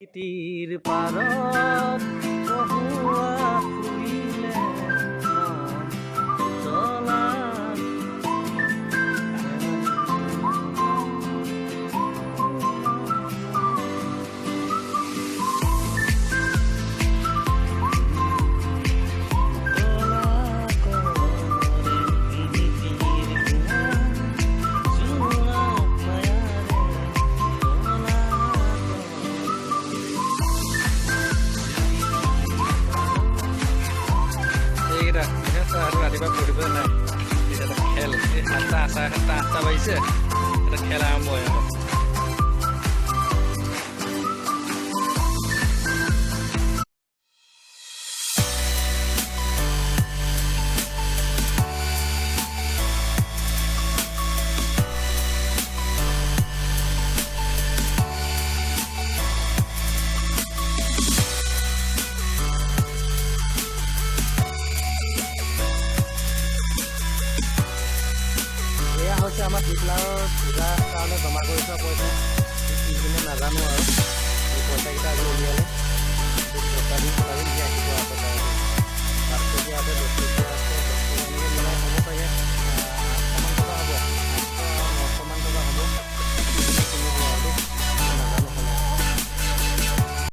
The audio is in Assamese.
তীৰ পাৰত বহুৱা ফুৰিলে মন জ্বলা ৰাতিপুৱা ফুৰিবলৈ নাই এটা খেল এই 7টা বাজিছে এটা খেল আৰম্ভ হয় আৰু আমাৰ টিকলাৰৰ পূজাৰ কাৰণে জমা কৰি থোৱা পইচা পিছদিনে নাজানো আৰু এই পইচাকেইটা আজি উলিয়ালে পইচা দি আহিব আৰু